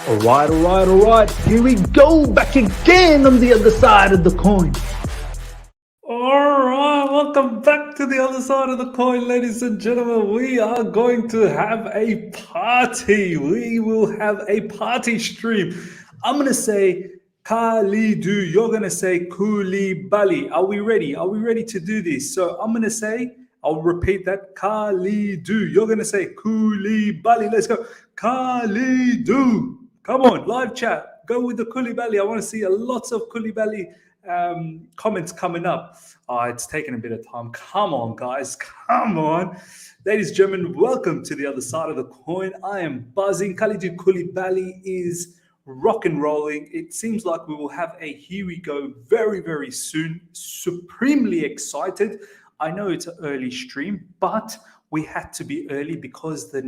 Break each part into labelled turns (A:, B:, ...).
A: All right. Here we go, back again on the other side of the coin.
B: All right, welcome back to the other side of the coin, ladies and gentlemen. We are going to have a party. We will have a party stream. I'm going to say Kalidou. You're going to say Koulibaly. Are we ready? Are we ready to do this? So I'm going to say, I'll repeat that. Kalidou. You're going to say Koulibaly. Let's go. Kalidou. Come on, live chat. Go with the Koulibaly. I want to see lots of Koulibaly comments coming up. It's taking a bit of time. Come on, guys. Come on. Ladies and gentlemen, welcome to the other side of the coin. I am buzzing. Kalidou Koulibaly is rock and rolling. It seems like we will have a here we go very, very soon. Supremely excited. I know it's an early stream, but we had to be early because the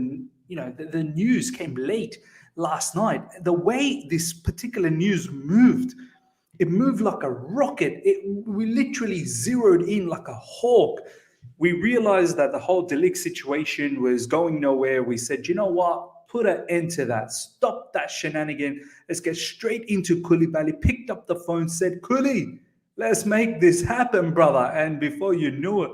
B: news came late last night. The way this particular news moved, it moved like a rocket. We literally zeroed in like a hawk. We realized that the whole De Ligt situation was going nowhere. We said, you know what? Put an end to that. Stop that shenanigan. Let's get straight into Koulibaly. Picked up the phone, said, Kouli, let's make this happen, brother. And before you knew it,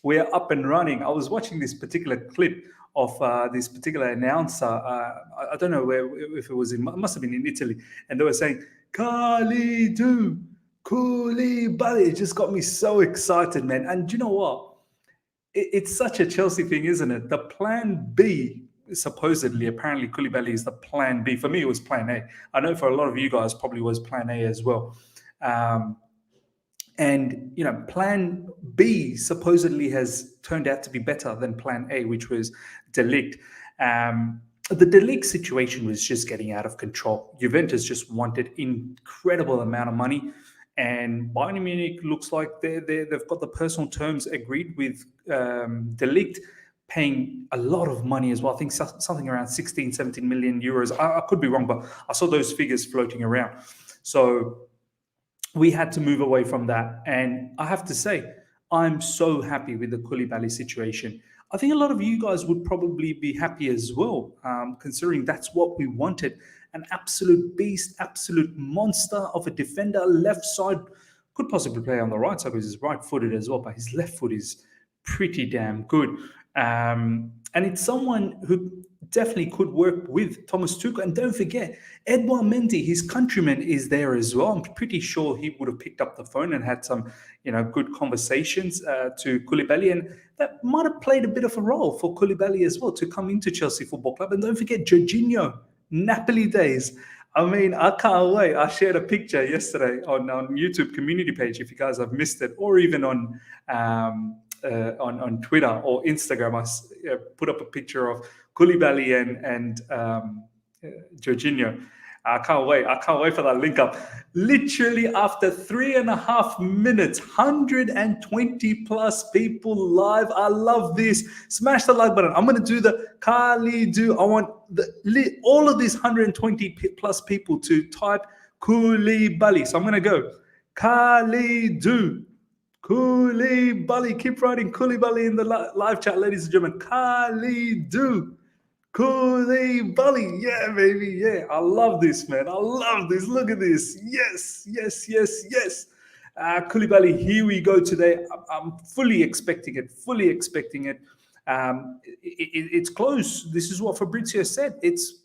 B: we're up and running. I was watching this particular clip of this particular announcer. I don't know if it was it must have been in Italy. And they were saying, Kalidou Koulibaly. It just got me so excited, man. And you know what? It's such a Chelsea thing, isn't it? The plan B, supposedly, apparently Koulibaly is the plan B. For me, it was plan A. I know for a lot of you guys, probably was plan A as well. And plan B supposedly has turned out to be better than plan A, which was De Ligt. The De Ligt situation was just getting out of control. Juventus just wanted incredible amount of money, and Bayern Munich looks like they've got the personal terms agreed with De Ligt, paying a lot of money as well. I think something around 16, 17 million euros. I could be wrong, but I saw those figures floating around. So we had to move away from that. And I have to say, I'm so happy with the Koulibaly situation. I think a lot of you guys would probably be happy as well, considering that's what we wanted. An absolute beast, absolute monster of a defender, left side, could possibly play on the right side because he's right-footed as well, but his left foot is pretty damn good. And it's someone who definitely could work with Thomas Tuchel. And don't forget, Edouard Mendy, his countryman, is there as well. I'm pretty sure he would have picked up the phone and had some, good conversations to Koulibaly, and that might have played a bit of a role for Koulibaly as well to come into Chelsea Football Club. And don't forget, Jorginho, Napoli days. I mean, I can't wait. I shared a picture yesterday on YouTube community page if you guys have missed it, or even on Twitter or Instagram. I put up a picture of Koulibaly and Jorginho. I can't wait. I can't wait for that link up. Literally after 3.5 minutes, 120 plus people live. I love this. Smash the like button. I'm going to do the Kalidou. I want all of these 120 plus people to type Koulibaly. So I'm going to go Kalidou Koulibaly. Keep writing Koulibaly in the live chat, ladies and gentlemen. Kalidou Koulibaly. Yeah, baby. Yeah. I love this, man. I love this. Look at this. Yes. Koulibaly, here we go today. I'm fully expecting it. It's close. This is what Fabrizio said. It's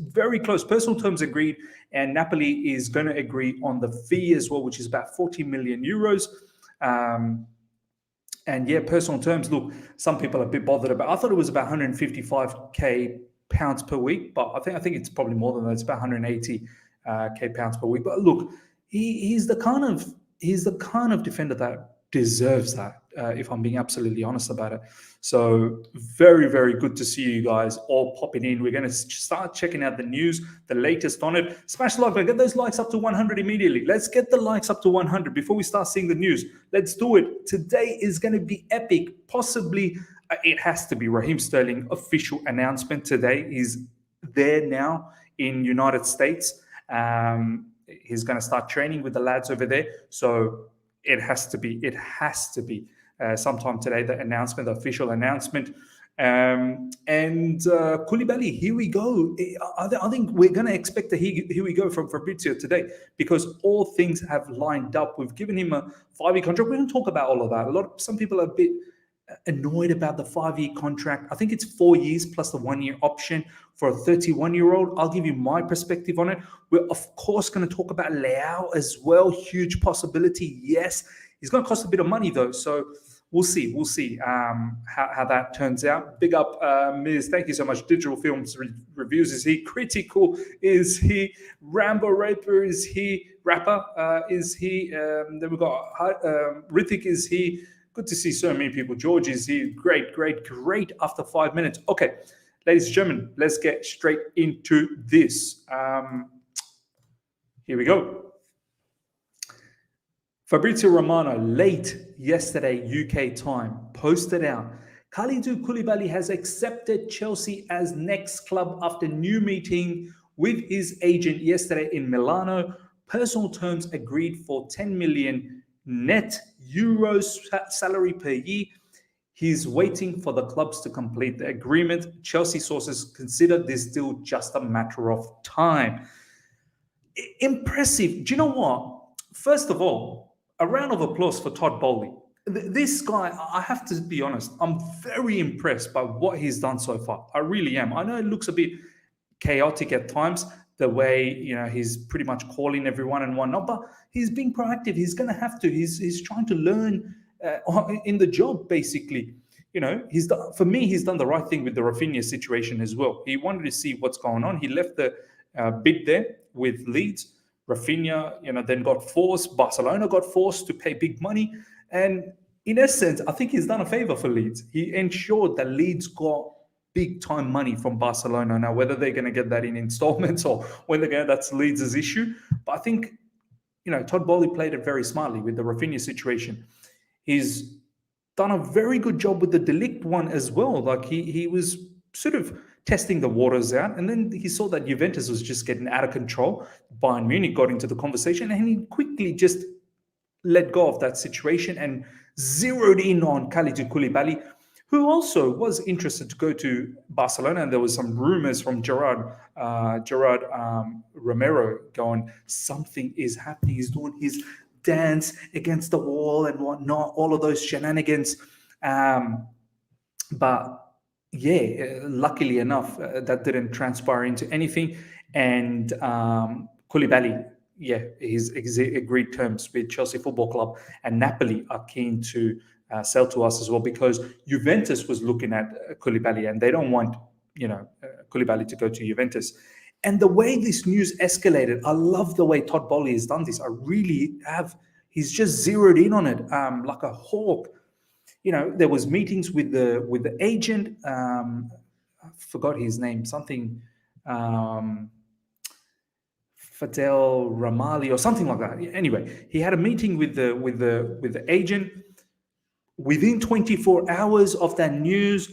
B: very close. Personal terms agreed, and Napoli is going to agree on the fee as well, which is about 40 million euros. And yeah, personal terms. Look, some people are a bit bothered about. I thought it was about 155k pounds per week, but I think it's probably more than that. It's about 180k pounds per week. But look, he's the kind of defender that deserves that. If I'm being absolutely honest about it. So very, very good to see you guys all popping in. We're going to start checking out the news, the latest on it. Smash the like button. Get those likes up to 100 immediately. Let's get the likes up to 100 before we start seeing the news. Let's do it. Today is going to be epic. Possibly, it has to be Raheem Sterling official announcement today. He's there now in United States. He's going to start training with the lads over there. So it has to be sometime today, the official announcement. And Koulibaly, here we go. I think we're going to expect a here we go from Fabrizio today, because all things have lined up. We've given him a 5-year contract. We don't talk about all of that. Some people are a bit annoyed about the 5-year contract. I think it's 4 years plus the 1-year option for a 31-year-old. I'll give you my perspective on it. We're of course going to talk about Leao as well. Huge possibility. Yes, he's going to cost a bit of money though. So we'll see. We'll see how that turns out. Big up, Miz. Thank you so much. Digital Films Reviews. Is he critical? Is he Rambo Raper? Is he rapper? Is he? Then we've got Rithik. Is he? Good to see so many people. George is here. Great, great, great after 5 minutes. Okay, ladies and gentlemen, let's get straight into this. Here we go. Fabrizio Romano, late yesterday UK time, posted out, Kalidou Koulibaly has accepted Chelsea as next club after new meeting with his agent yesterday in Milano. Personal terms agreed for 10 million net euros salary per year. He's waiting for the clubs to complete the agreement. Chelsea sources consider this deal just a matter of time. Impressive. Do you know what? First of all, a round of applause for Todd Boehly. This guy, I have to be honest, I'm very impressed by what he's done so far. I really am. I know it looks a bit chaotic at times, the way he's pretty much calling everyone and whatnot, but he's being proactive. He's going to have to. He's trying to learn in the job, basically. He's done, for me, he's done the right thing with the Rafinha situation as well. He wanted to see what's going on. He left the bid there with Leeds. Rafinha, then got forced. Barcelona got forced to pay big money, and in essence, I think he's done a favor for Leeds. He ensured that Leeds got big time money from Barcelona. Now, whether they're going to get that in installments or when they're going to, that's Leeds' issue. But I think, Todd Boehly played it very smartly with the Rafinha situation. He's done a very good job with the De Ligt one as well. Like he was sort of testing the waters out, and then he saw that Juventus was just getting out of control. Bayern Munich got into the conversation, and he quickly just let go of that situation and zeroed in on Kalidou Koulibaly, who also was interested to go to Barcelona. And there was some rumors from Gerard Romero going, something is happening. He's doing his dance against the wall and whatnot, all of those shenanigans. But yeah, luckily enough, that didn't transpire into anything. And Koulibaly, he's agreed terms with Chelsea Football Club, and Napoli are keen to sell to us as well, because Juventus was looking at Koulibaly, and they don't want Koulibaly to go to Juventus. And the way this news escalated, I love the way Todd Boehly has done this. I really have. He's just zeroed in on it like a hawk. There was meetings with the agent. I forgot his name. Something. Fadel Ramali or something like that. Anyway, he had a meeting with the agent. Within 24 hours of that news,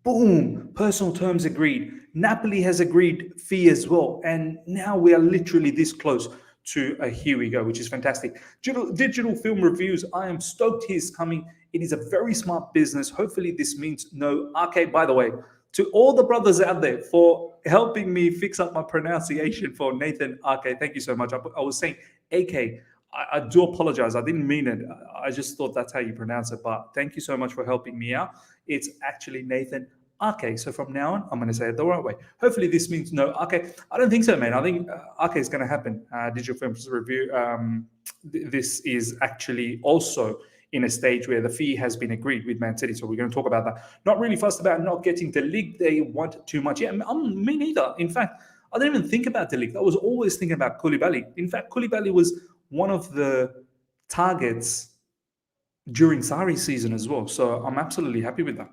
B: boom, personal terms agreed. Napoli has agreed fee as well. And now we are literally this close to a here we go, which is fantastic. Digital Film Reviews, I am stoked he's coming. It is a very smart business. Hopefully this means no. Ake, by the way, to all the brothers out there for helping me fix up my pronunciation for Nathan Ake. Thank you so much. I was saying AK. I do apologize. I didn't mean it. I just thought that's how you pronounce it. But thank you so much for helping me out. It's actually Nathan Ake. So from now on, I'm going to say it the right way. Hopefully this means no Ake. I don't think so, man. I think Ake is going to happen. Digital Films Review. This is actually also in a stage where the fee has been agreed with Man City. So we're going to talk about that. Not really fussed about not getting the league. They want too much. Yeah, me neither. In fact, I didn't even think about the league. I was always thinking about Koulibaly. In fact, Koulibaly was one of the targets during Sarri's season as well. So I'm absolutely happy with that.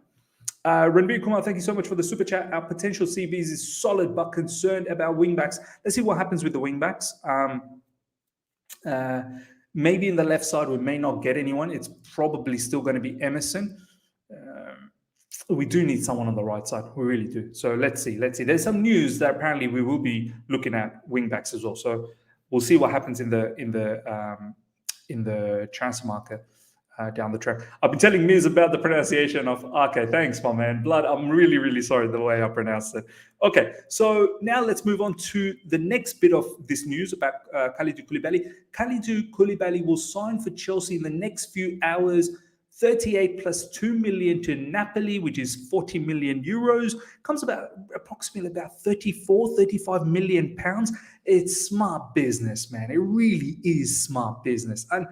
B: Ranbir Kumar, thank you so much for the super chat. Our potential CBs is solid, but concerned about wingbacks. Let's see what happens with the wingbacks. Maybe in the left side, we may not get anyone. It's probably still going to be Emerson. We do need someone on the right side. We really do. So let's see. There's some news that apparently we will be looking at wingbacks as well. So we'll see what happens in the transfer market. down the track. I've been telling Miz about the pronunciation of Ake. Thanks, my man. Blood, I'm really, really sorry the way I pronounced it. Okay, so now let's move on to the next bit of this news about Kalidou Koulibaly. Kalidou Koulibaly will sign for Chelsea in the next few hours. 38 plus 2 million to Napoli, which is 40 million euros, comes about approximately about 35 million pounds. It's smart business, man. It really is smart business. And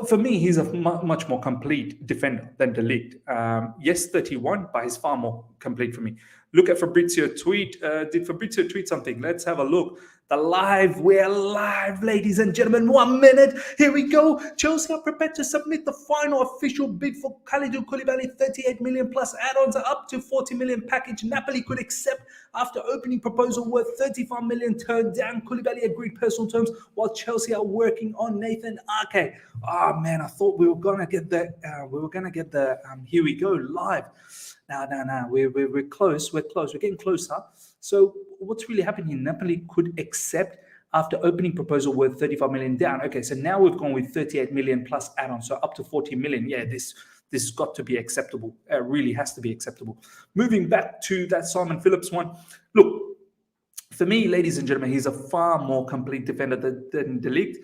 B: for me, he's a much more complete defender than De Ligt. Yes, 31, but he's far more complete for me. Look at Fabrizio tweet. Did Fabrizio tweet something? Let's have a look. We're live, ladies and gentlemen. 1 minute. Here we go. Chelsea are prepared to submit the final official bid for Kalidou Koulibaly. 38 million plus add-ons up to 40 million package. Napoli could accept after opening proposal worth 35 million turned down. Koulibaly agreed personal terms while Chelsea are working on Nathan Ake. Oh man, I thought we were gonna get the here we go live. No. We're close. We're getting closer. So what's really happening here? Napoli could accept after opening proposal worth 35 million down. Okay, so now we've gone with 38 million plus add-on, so up to 40 million. Yeah, this has got to be acceptable. It really has to be acceptable. Moving back to that Simon Phillips one. Look, for me, ladies and gentlemen, he's a far more complete defender than De Ligt.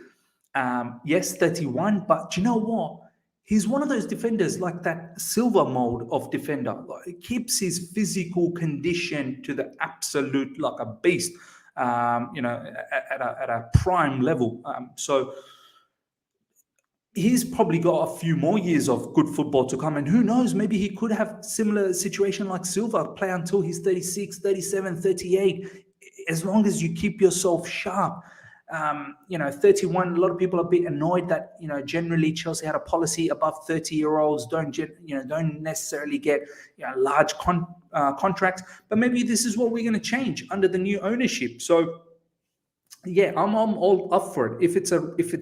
B: Yes, 31, but do you know what? He's one of those defenders like that Silva mold of defender. Like, he keeps his physical condition to the absolute, like a beast, at a prime level. So he's probably got a few more years of good football to come. And who knows, maybe he could have similar situation like Silva, play until he's 36, 37, 38, as long as you keep yourself sharp. 31, a lot of people are a bit annoyed that, generally Chelsea had a policy above 30-year-olds don't necessarily get large contracts, but maybe this is what we're going to change under the new ownership. So yeah, I'm all up for it. If it's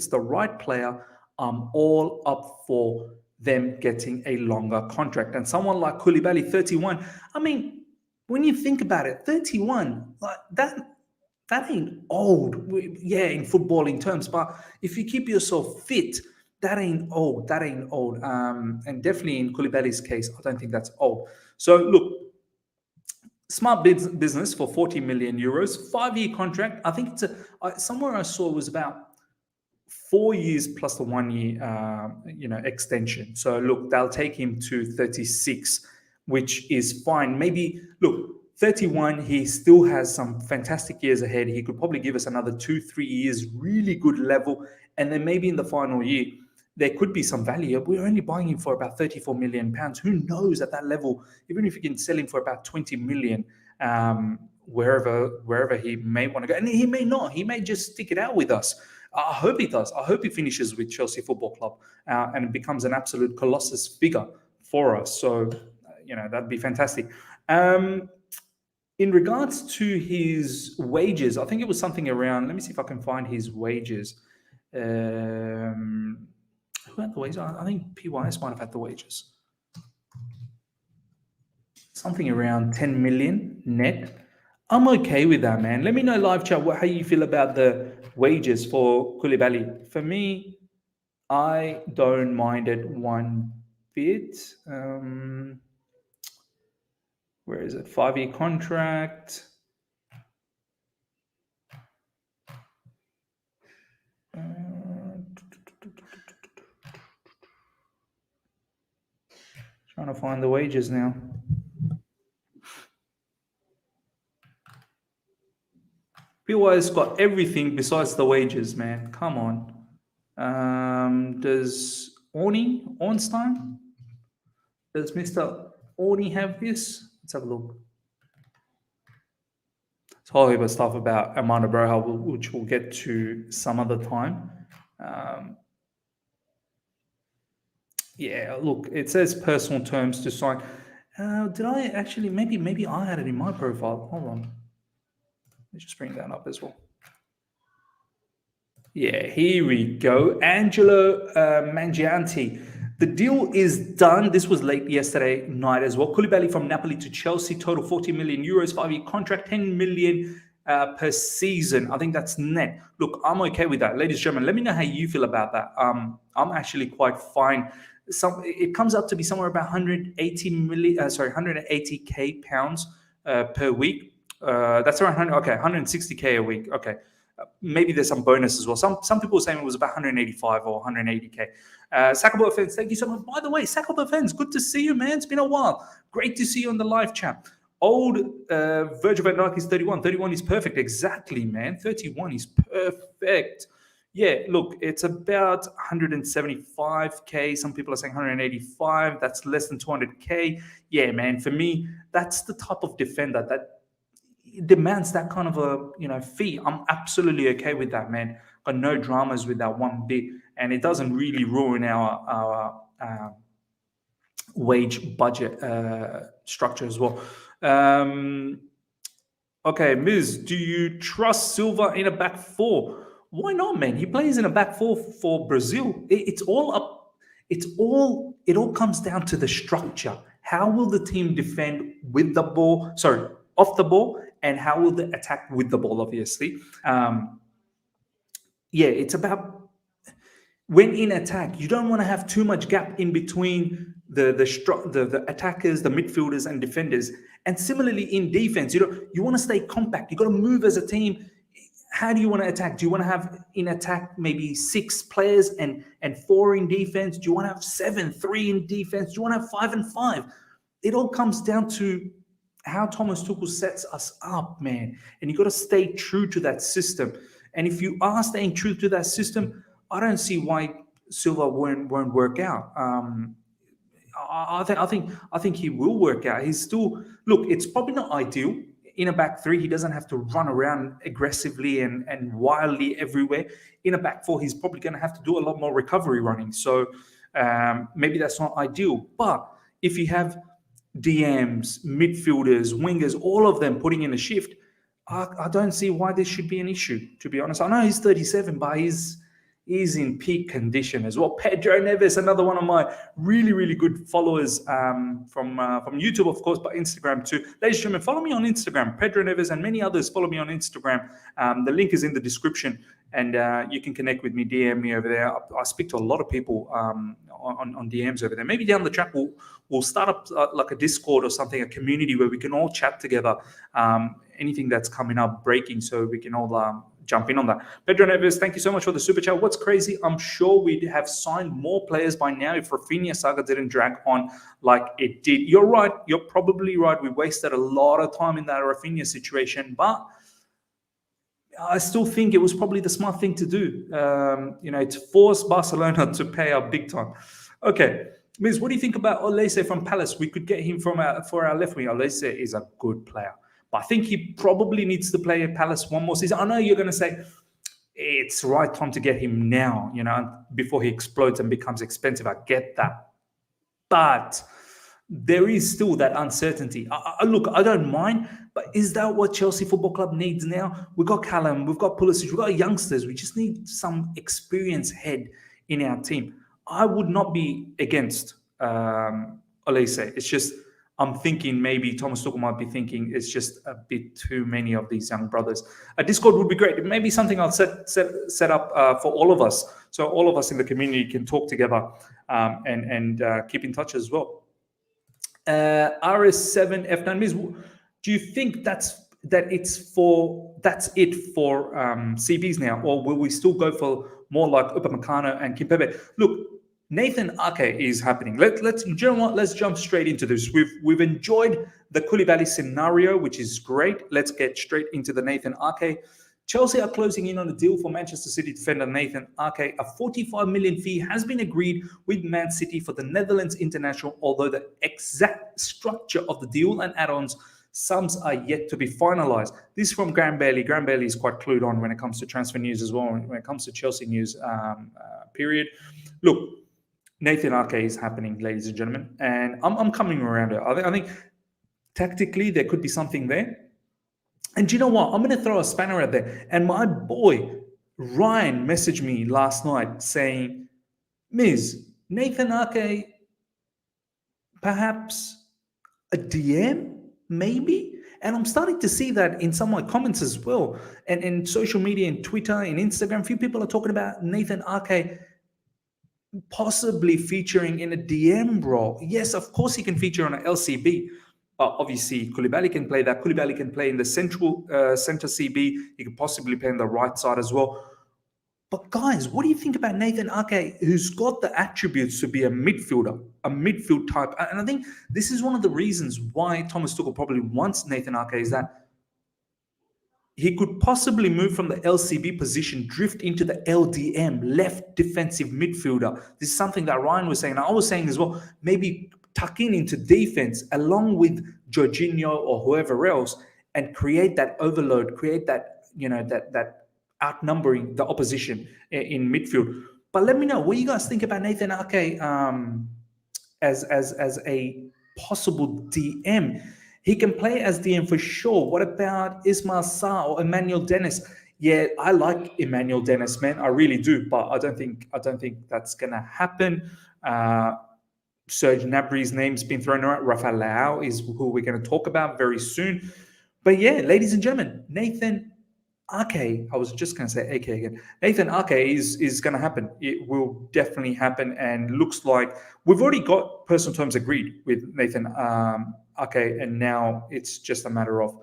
B: the right player, I'm all up for them getting a longer contract. And someone like Koulibaly, 31, I mean, when you think about it, 31, like that ain't old, yeah, in footballing terms. But if you keep yourself fit, that ain't old. And definitely in Koulibaly's case, I don't think that's old. So look, smart business for 40 million euros, 5-year contract. I think it's somewhere I saw it was about 4 years plus the 1 year, extension. So look, they'll take him to 36, which is fine. Maybe look. 31, he still has some fantastic years ahead. He could probably give us another 2-3 years, really good level. And then maybe in the final year, there could be some value. We're only buying him for about 34 million pounds. Who knows at that level, even if you can sell him for about 20 million, wherever he may want to go. And he may not. He may just stick it out with us. I hope he does. I hope he finishes with Chelsea Football Club and becomes an absolute colossus figure for us. So, that'd be fantastic. In regards to his wages, I think it was something around, let me see if I can find his wages. Who had the wages? I think PYS might have had the wages. Something around 10 million net. I'm okay with that, man. Let me know live chat how you feel about the wages for Koulibaly. For me, I don't mind it one bit. Where is it? 5-year contract. Trying to find the wages now. PY's got everything besides the wages, man. Come on. Does Ornstein? Does Mr. Orny have this? Let's have a look. It's a whole heap of stuff about Armando Broja, which we'll get to some other time. Yeah, look, it says personal terms to sign. Did I actually, maybe I had it in my profile. Hold on. Let me just bring that up as well. Yeah, here we go. Angelo Mangianti. The deal is done. This was late yesterday night as well. Koulibaly from Napoli to Chelsea, total 40 million euros, 5-year contract, 10 million per season. I think that's net. Look, I'm okay with that, ladies and gentlemen. Let me know how you feel about that. I'm actually quite fine. It comes up to be somewhere about 180k pounds per week. That's around 100, okay, 160k a week. Okay, maybe there's some bonus as well. Some people were saying it was about 185 or 180k. Sackable Offense, thank you so much. By the way, Sackable Offense, good to see you, man. It's been a while. Great to see you on the live chat. Old Virgil van Dijk is 31. 31 is perfect. Exactly, man. 31 is perfect. Yeah, look, it's about 175k. Some people are saying 185. That's less than 200k. Yeah, man. For me, that's the type of defender that demands that kind of a fee. I'm absolutely okay with that, man. Got no dramas with that one bit, and it doesn't really ruin our wage budget structure as well. Okay, Miz, do you trust Silva in a back four? Why not, man? He plays in a back four for Brazil. It's all up. It all comes down to the structure. How will the team defend with the ball? Sorry, off the ball, and how will they attack with the ball? Obviously, yeah, it's about when in attack, you don't want to have too much gap in between the attackers, the midfielders, and defenders. And similarly in defense, you want to stay compact. You got to move as a team. How do you want to attack? Do you want to have in attack maybe 6 players and 4 in defense? Do you want to have 7, 3 in defense? Do you want to have 5 and 5? It all comes down to how Thomas Tuchel sets us up, man. And you got to stay true to that system. And if you are staying true to that system, I don't see why Silva won't work out. I think he will work out. He's still look. It's probably not ideal in a back three. He doesn't have to run around aggressively and wildly everywhere. In a back four, he's probably going to have to do a lot more recovery running. So maybe that's not ideal. But if you have DMs, midfielders, wingers, all of them putting in a shift, I don't see why this should be an issue, to be honest. I know he's 37, but he's in peak condition as well. Pedro Neves, another one of my really, really good followers from YouTube, of course, but Instagram too. Ladies and gentlemen, follow me on Instagram. Pedro Neves and many others follow me on Instagram. The link is in the description, and you can connect with me, DM me over there. I speak to a lot of people on DMs over there. Maybe down the track we'll start up like a Discord or something, a community where we can all chat together. Anything that's coming up, breaking, so we can all jump in on that. Pedro Neves, thank you so much for the super chat. What's crazy, I'm sure we'd have signed more players by now if Rafinha saga didn't drag on like it did. You're right. You're probably right. We wasted a lot of time in that Rafinha situation, but I still think it was probably the smart thing to do, to force Barcelona to pay out big time. Okay, Miz, what do you think about Olise from Palace? We could get him for our left wing. Olise is a good player. But I think he probably needs to play at Palace one more season. I know you're going to say it's the right time to get him now, before he explodes and becomes expensive. I get that. But there is still that uncertainty. Look, I don't mind, but is that what Chelsea Football Club needs now? We've got Callum, we've got Pulisic, we've got youngsters. We just need some experienced head in our team. I would not be against Olise. It's just I'm thinking maybe Thomas Tuchel might be thinking it's just a bit too many of these young brothers. A Discord would be great. Maybe something I'll set up for all of us, so all of us in the community can talk together and keep in touch as well. RS7F9, do you think that's it for CBs now, or will we still go for more like Upamecano and Kimpembe? Look, Nathan Ake is happening. Let's jump straight into this. We've enjoyed the Koulibaly scenario, which is great. Let's get straight into the Nathan Ake. Chelsea are closing in on a deal for Manchester City defender Nathan Ake. A 45 million fee has been agreed with Man City for the Netherlands international, although the exact structure of the deal and add-ons sums are yet to be finalised. This is from Graham Bailey. Graham Bailey is quite clued on when it comes to transfer news as well, when it comes to Chelsea news, period. Look, Nathan Ake is happening, ladies and gentlemen, and I'm coming around it. I think tactically there could be something there. And do you know what? I'm going to throw a spanner out there. And my boy, Ryan, messaged me last night saying, Miz, Nathan Ake, perhaps a DM, maybe? And I'm starting to see that in some of my comments as well. And in social media, in Twitter, in Instagram, a few people are talking about Nathan Ake possibly featuring in a DM role. Yes, of course he can feature on an LCB. Obviously, Koulibaly can play that. Koulibaly can play in the center CB. He could possibly play on the right side as well. But guys, what do you think about Nathan Ake, who's got the attributes to be a midfielder, a midfield type? And I think this is one of the reasons why Thomas Tuchel probably wants Nathan Ake, is that he could possibly move from the LCB position, drift into the LDM, left defensive midfielder. This is something that Ryan was saying. I was saying as well, maybe tuck into defense along with Jorginho or whoever else and create that overload, create that, that outnumbering the opposition in midfield. But let me know what you guys think about Nathan Ake as a possible DM. He can play as DM for sure. What about Ismail Sarr or Emmanuel Dennis? Yeah, I like Emmanuel Dennis, man. I really do, but I don't think that's gonna happen. Serge Gnabry's name's been thrown around. Rafael Leao is who we're going to talk about very soon. But yeah, ladies and gentlemen, Nathan Ake, I was just going to say Ake again. Nathan Ake is going to happen. It will definitely happen, and looks like we've already got personal terms agreed with Nathan Ake, and now it's just a matter of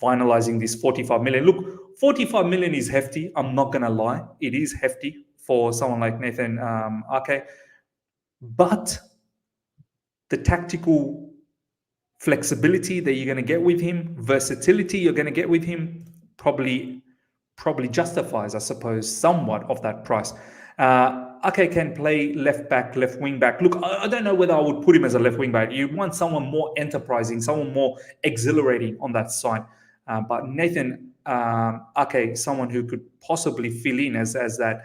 B: finalizing this 45 million. Look, 45 million is hefty. I'm not going to lie. It is hefty for someone like Nathan Ake. But the tactical flexibility that you're going to get with him, versatility you're going to get with him, probably justifies, I suppose, somewhat of that price. Ake can play left back, left wing back. Look, I don't know whether I would put him as a left wing back. You want someone more enterprising, someone more exhilarating on that side. But Nathan Ake, someone who could possibly fill in as a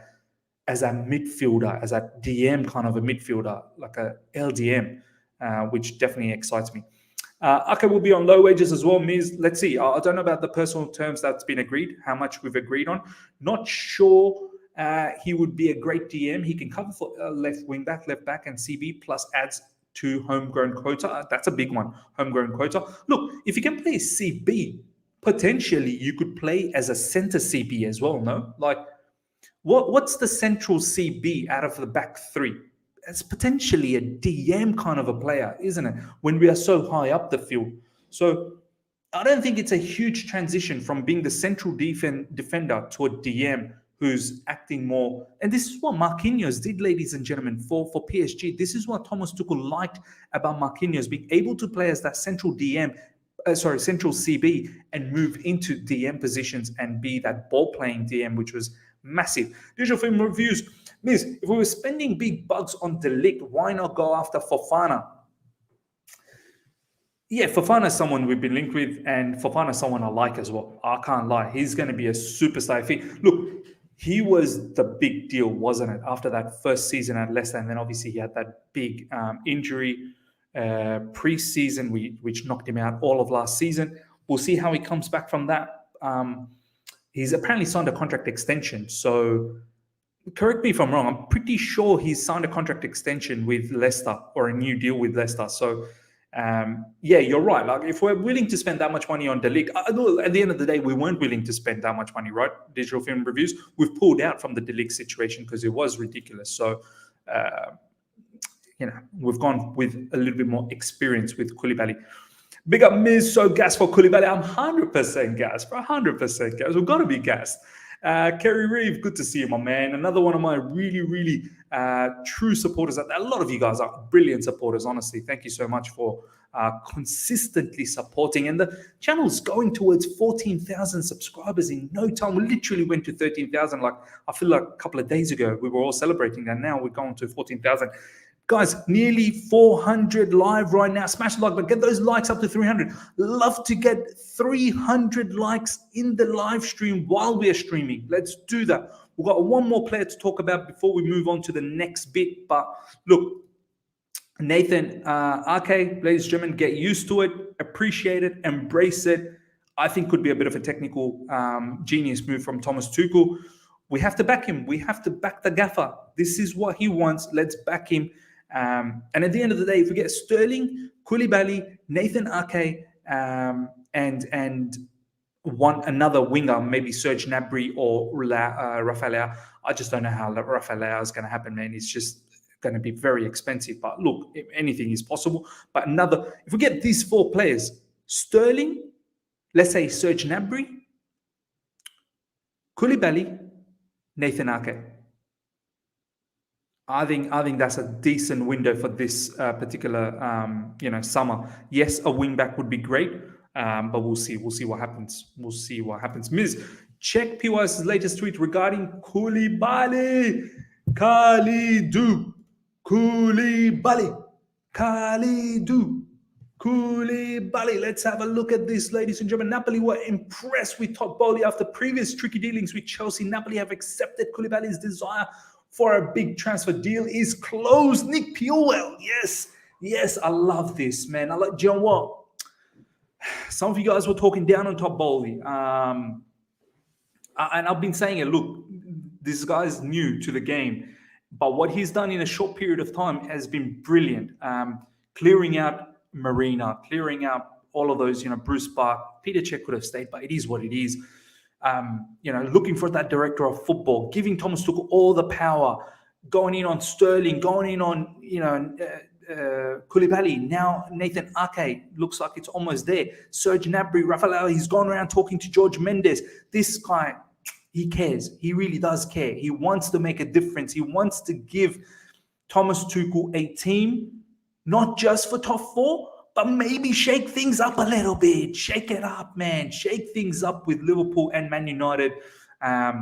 B: midfielder, as a DM kind of a midfielder, like a LDM, which definitely excites me. Ake will be on low wages as well, Miz. Let's see. I don't know about the personal terms that's been agreed, how much we've agreed on. Not sure he would be a great DM. He can cover for left wing back, left back, and CB, plus adds to homegrown quota. That's a big one, homegrown quota. Look, if you can play CB, potentially you could play as a center CB as well, no? Like, what's the central CB out of the back three? It's potentially a DM kind of a player, isn't it? When we are so high up the field. So I don't think it's a huge transition from being the central defender to a DM who's acting more. And this is what Marquinhos did, ladies and gentlemen, for PSG. This is what Thomas Tuchel liked about Marquinhos, being able to play as that central central CB, and move into DM positions and be that ball-playing DM, which was massive. Digital film reviews. Miss, if we were spending big bucks on De Ligt, why not go after Fofana? Yeah, Fofana is someone we've been linked with, and Fofana is someone I like as well. I can't lie. He's going to be a superstar. Look, he was the big deal, wasn't it? After that first season at Leicester, and then obviously he had that big injury pre-season, which knocked him out all of last season. We'll see how he comes back from that. He's apparently signed a contract extension. So correct me if I'm wrong. I'm pretty sure he's signed a contract extension with Leicester, or a new deal with Leicester. So yeah, you're right. Like, if we're willing to spend that much money on De Ligt, at the end of the day, we weren't willing to spend that much money, right? Digital film reviews. We've pulled out from the De Ligt situation because it was ridiculous. So, we've gone with a little bit more experience with Koulibaly. Big up Miz, so gas for Koulibaly. I'm 100% gas, bro. 100% gas. We've got to be gassed. Kerry Reeve, good to see you, my man. Another one of my really, really true supporters. A lot of you guys are brilliant supporters, honestly. Thank you so much for consistently supporting. And the channel's going towards 14,000 subscribers in no time. We literally went to 13,000. Like, I feel like a couple of days ago, we were all celebrating that. Now we're going to 14,000. Guys, nearly 400 live right now. Smash the like button. Get those likes up to 300. Love to get 300 likes in the live stream while we are streaming. Let's do that. We've got one more player to talk about before we move on to the next bit. But look, Nathan Ake, ladies and gentlemen, get used to it. Appreciate it. Embrace it. I think could be a bit of a technical genius move from Thomas Tuchel. We have to back him. We have to back the gaffer. This is what he wants. Let's back him. And at the end of the day, if we get Sterling, Koulibaly, Nathan Ake, and and another winger, maybe Serge Gnabry or Rafael Leao. I just don't know how Rafael Leao is going to happen, man. It's just going to be very expensive. But look, if anything is possible. But if we get these four players, Sterling, let's say Serge Gnabry, Koulibaly, Nathan Ake. I think that's a decent window for this particular summer. Yes, a wing back would be great, but we'll see. We'll see what happens. We'll see what happens. Miz, check PYS's latest tweet regarding Koulibaly. Kalidou Koulibaly. Kalidou Koulibaly. Let's have a look at this, ladies and gentlemen. Napoli were impressed with Todd Boehly after previous tricky dealings with Chelsea. Napoli have accepted Koulibaly's desire for a big transfer deal is closed. Nick Puel, yes, I love this, man. Do you know what? Some of you guys were talking down on Todd Boehly, and I've been saying it. Look, this guy is new to the game, but what he's done in a short period of time has been brilliant. Clearing out Marina, clearing out all of those, Bruce Park, Peter Cech could have stayed, but it is what it is. Looking for that director of football, giving Thomas Tuchel all the power, going in on Sterling, going in on, Koulibaly. Now Nathan Ake looks like it's almost there. Serge Gnabry, Rafael Leao, he's gone around talking to George Mendes. This guy, he cares. He really does care. He wants to make a difference. He wants to give Thomas Tuchel a team, not just for top four, but maybe shake things up a little bit. Shake it up, man. Shake things up with Liverpool and Man United. I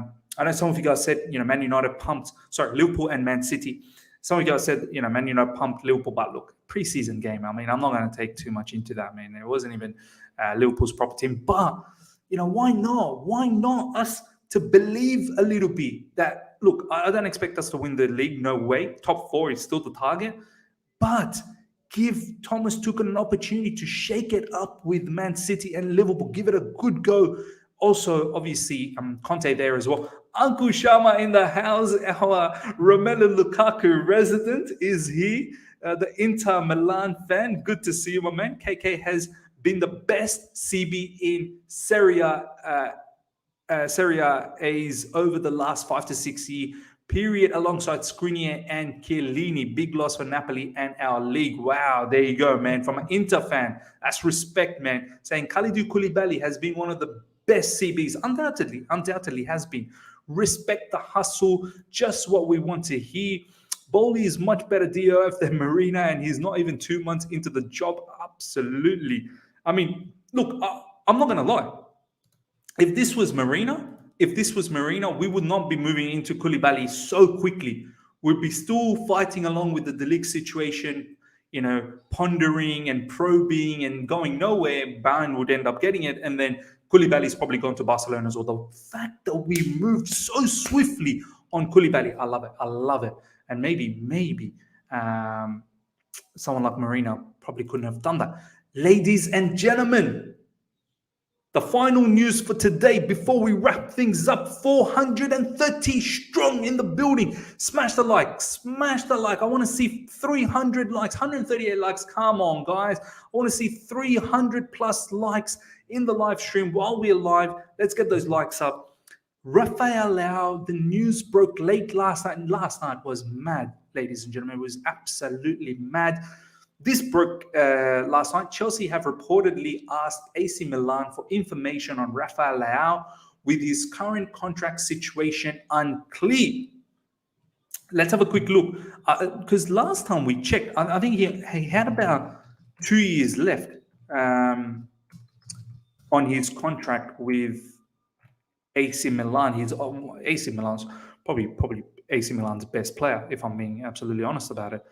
B: know some of you guys said, Man United pumped. Sorry, Liverpool and Man City. Some of you guys said, Man United pumped Liverpool. But look, preseason game. I mean, I'm not going to take too much into that, man. It wasn't even Liverpool's proper team. But, why not? Why not us to believe a little bit that, look, I don't expect us to win the league. No way. Top four is still the target. But give Thomas Tuchel an opportunity to shake it up with Man City and Liverpool. Give it a good go. Also, obviously, Conte there as well. Uncle Shama in the house. Our Romelu Lukaku resident is he, the Inter Milan fan. Good to see you, my man. KK has been the best CB in Serie A's over the last 5 to 6 years. Period, alongside Skriniar and Chiellini. Big loss for Napoli and our league. Wow, there you go, man. From an Inter fan, that's respect, man. Saying Kalidou Koulibaly has been one of the best CBs. Undoubtedly has been. Respect the hustle, just what we want to hear. Boehly is much better DOF than Marina, and he's not even 2 months into the job. Absolutely. I mean, look, I'm not going to lie. If this was Marina, we would not be moving into Koulibaly so quickly. We'd be still fighting along with the De Ligt situation, pondering and probing and going nowhere. Bayern would end up getting it, and then Koulibaly's probably gone to Barcelona as well. The fact that we moved so swiftly on Koulibaly, I love it. And maybe someone like Marina probably couldn't have done that. Ladies and gentlemen, the final news for today before we wrap things up. 430 strong in the building. Smash the like. I want to see 300 likes, 138 likes. Come on, guys. I want to see 300 plus likes in the live stream while we're live. Let's get those likes up. Rafael Leao, the news broke late last night. And last night was mad, ladies and gentlemen. It was absolutely mad. This broke last night. Chelsea have reportedly asked AC Milan for information on Rafael Leao with his current contract situation unclear. Let's have a quick look. Because last time we checked, I think he had about 2 years left on his contract with AC Milan. AC Milan's probably AC Milan's best player, if I'm being absolutely honest about it.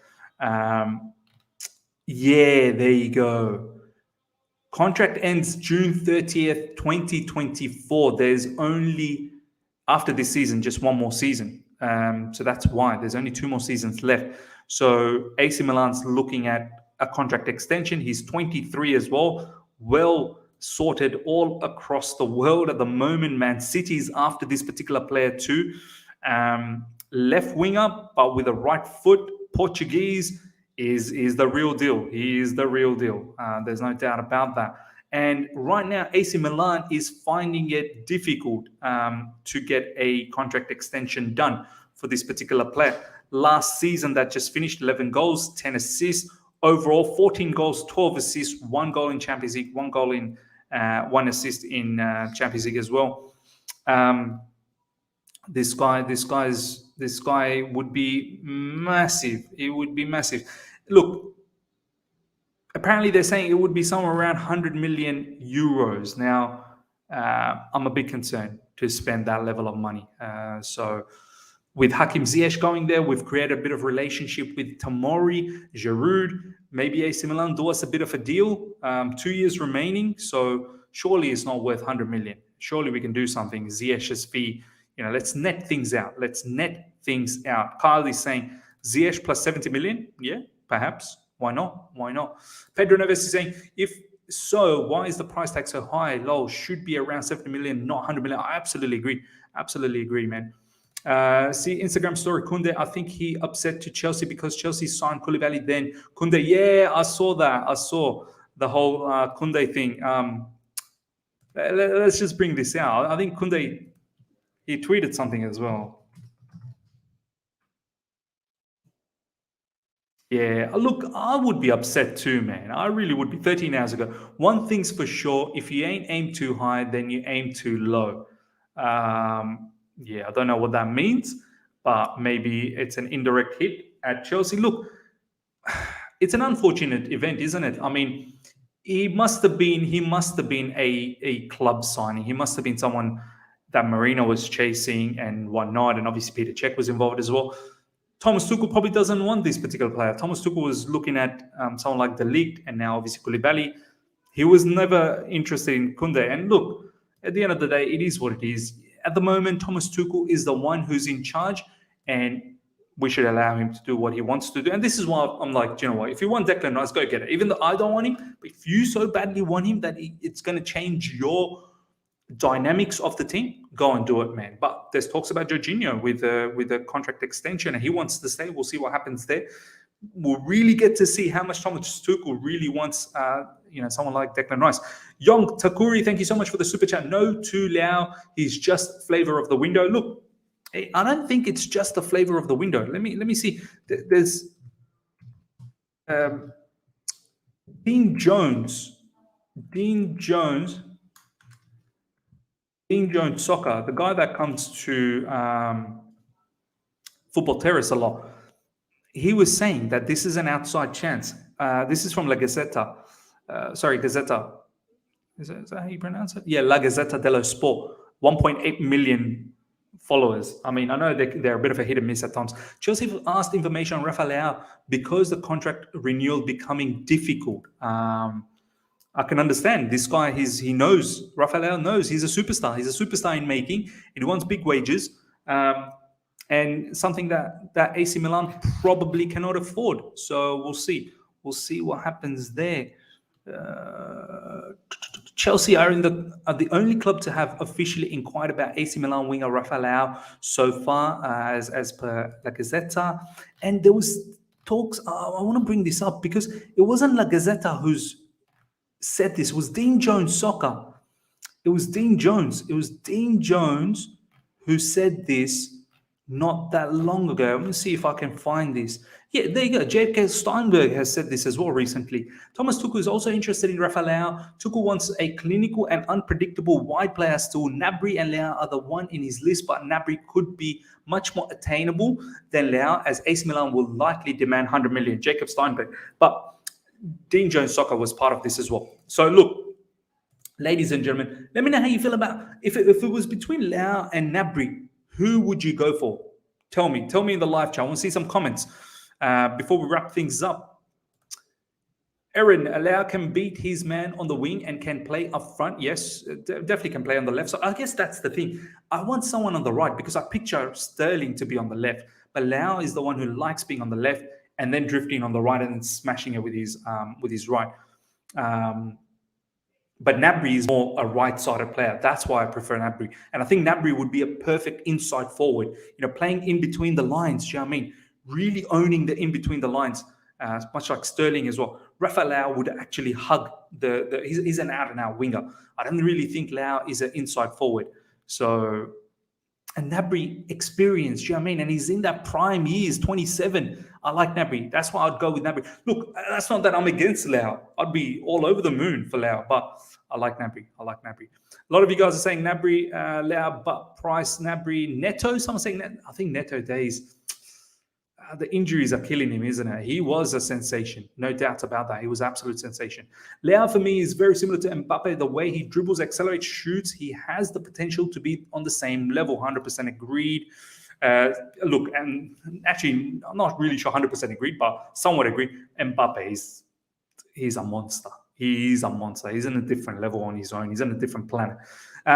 B: Yeah, there you go. Contract ends June 30th, 2024. There's only, after this season, just one more season. So that's why there's only 2 more seasons left. So AC Milan's looking at a contract extension. He's 23 as well. Well sorted all across the world at the moment. Man City's after this particular player too. Left winger, but with a right foot. Portuguese is the real deal. He is the real deal. There's no doubt about that. And right now, AC Milan is finding it difficult to get a contract extension done for this particular player. Last season that just finished, 11 goals, 10 assists, overall 14 goals, 12 assists, 1 goal in Champions League, 1 goal in 1 assist in Champions League as well. This guy would be massive. It would be massive. Look, apparently they're saying it would be somewhere around 100 million euros. Now, I'm a bit concerned to spend that level of money. So with Hakim Ziyech going there, we've created a bit of relationship with Tomori, Giroud. Maybe AC Milan do us a bit of a deal. 2 years remaining, so surely it's not worth 100 million. Surely we can do something. Ziyech's fee, let's net things out. Let's net things out. Carl is saying Ziyech plus 70 million. Yeah, perhaps. Why not? Why not? Pedro Neves is saying, if so, why is the price tag so high? Low should be around 70 million, not 100 million. I absolutely agree. Absolutely agree, man. See, Instagram story, Kunde, I think he upset to Chelsea because Chelsea signed Koulibaly then. Kunde, yeah, I saw that. I saw the whole Kunde thing. Let's just bring this out. I think Kunde, he tweeted something as well. Yeah, look, I would be upset too, man. I really would be 13 hours ago. One thing's for sure, if you ain't aim too high, then you aim too low. Yeah, I don't know what that means, but maybe it's an indirect hit at Chelsea. Look, it's an unfortunate event, isn't it? I mean, he must have been a club signing. He must have been someone that Marino was chasing and whatnot, and obviously Peter Cech was involved as well. Thomas Tuchel probably doesn't want this particular player. Thomas Tuchel was looking at someone like De Ligt and now obviously Koulibaly. He was never interested in Koundé. And look, at the end of the day, it is what it is. At the moment, Thomas Tuchel is the one who's in charge, and we should allow him to do what he wants to do. And this is why I'm like, you know what? If you want Declan Rice, go get it. Even though I don't want him, but if you so badly want him that it's going to change your dynamics of the team, go and do it, man. But there's talks about Jorginho with a contract extension, and he wants to stay. We'll see what happens there. We'll really get to see how much Thomas Tuchel really wants, someone like Declan Rice. Young Takuri, thank you so much for the super chat. No to Leao, he's just flavor of the window. Look, I don't think it's just the flavor of the window. Let me see. There's Dean Jones Soccer, the guy that comes to Football Terrace a lot. He was saying that this is an outside chance. This is from La Gazzetta. Gazzetta. Is that how you pronounce it? Yeah, La Gazzetta dello Sport. 1.8 million followers. I mean, I know they're a bit of a hit and miss at times. Chelsea asked information on Rafael Leao because the contract renewal becoming difficult. I can understand this guy. He knows. Rafael Leao knows he's a superstar. He's a superstar in making, and he wants big wages. And something that AC Milan probably cannot afford. So we'll see. We'll see what happens there. Chelsea are the only club to have officially inquired about AC Milan winger Rafael Leao so far, as per La Gazzetta. And there was talks. I want to bring this up because it wasn't La Gazzetta who's said this. It was Dean Jones Soccer. It was Dean Jones who said this not that long ago. Let me see if I can find this. Yeah, there you go. JFK Steinberg has said this as well recently. Thomas Tuchel is also interested in Rafael Leao. Tuchel wants a clinical and unpredictable wide player still. Gnabry and Leao are the one in his list, but Gnabry could be much more attainable than Leao, as AC Milan will likely demand 100 million. Jacob Steinberg. But Dean Jones Soccer was part of this as well. So look, ladies and gentlemen, let me know how you feel about if it was between Leao and Gnabry. Who would you go for? Tell me in the live chat. I want to see some comments before we wrap things up. Aaron, Leao can beat his man on the wing and can play up front. Yes, definitely can play on the left. So I guess that's the thing. I want someone on the right because I picture Sterling to be on the left. But Leao is the one who likes being on the left and then drifting on the right and then smashing it with his right. But Gnabry is more a right-sided player. That's why I prefer Gnabry. And I think Gnabry would be a perfect inside forward, playing in between the lines. Do you know what I mean? Really owning the in between the lines, much like Sterling as well. Rafael Leao would actually hug he's an out-and-out winger. I don't really think Leao is an inside forward. So, and Gnabry experience, do you know what I mean? And he's in that prime years, 27. I like Gnabry. That's why I'd go with Gnabry. Look, that's not that I'm against Leao. I'd be all over the moon for Leao, but I like Gnabry. A lot of you guys are saying Gnabry, Leao, but price Gnabry, Neto. Someone saying that. I think Neto days. The injuries are killing him, isn't it? He was a sensation, no doubt about that. He was absolute sensation. Leao for me is very similar to Mbappe. The way he dribbles, accelerates, shoots, he has the potential to be on the same level. 100% agreed. Look, and actually, I'm not really sure 100% agreed, but somewhat agreed. Mbappe he's a monster. He's a monster. He's in a different level on his own. He's in a different planet.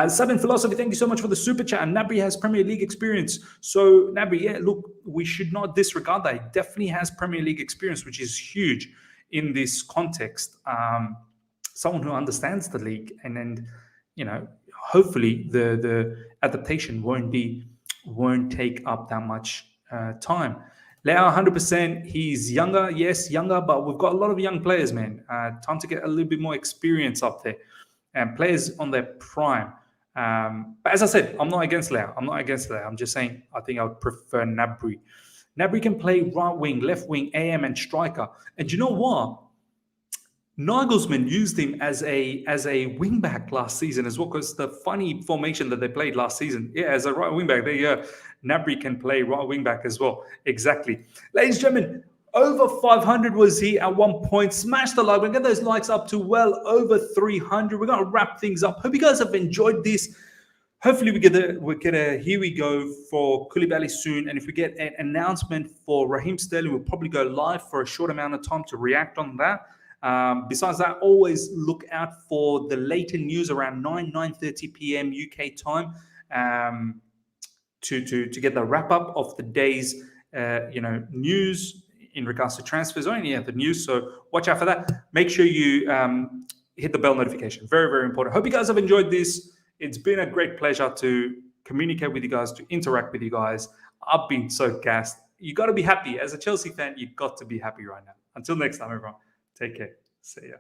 B: Southern Philosophy, thank you so much for the super chat. And Gnabry has Premier League experience. So Gnabry, yeah, look, we should not disregard that. He definitely has Premier League experience, which is huge in this context. Someone who understands the league, and then, you know, hopefully the adaptation won't take up that much time. Leao, 100%. He's younger, yes, younger, but we've got a lot of young players, man. Time to get a little bit more experience up there, and players on their prime. But as I said, I'm not against Leao. I'm just saying I think I would prefer Gnabry. Gnabry can play right wing, left wing, AM, and striker. And you know what? Nagelsmann used him as a wing back last season as well, because the funny formation that they played last season, yeah, as a right wing back, there you go. Gnabry can play right wing back as well. Exactly. Ladies and gentlemen, over 500 was he at one point. Smash the like. We're going to get those likes up to well over 300. We're going to wrap things up. Hope you guys have enjoyed this. Hopefully we get a here we go for Koulibaly soon. And if we get an announcement for Raheem Sterling, we'll probably go live for a short amount of time to react on that. Besides that, always look out for the later news around 9:30 p.m. UK time to get the wrap up of the day's news in regards to transfers or any other news. So watch out for that. Make sure you hit the bell notification. Very, very important. Hope you guys have enjoyed this. It's been a great pleasure to communicate with you guys, to interact with you guys. I've been so gassed. You got to be happy. As a Chelsea fan, you've got to be happy right now. Until next time, everyone. Take care. See ya.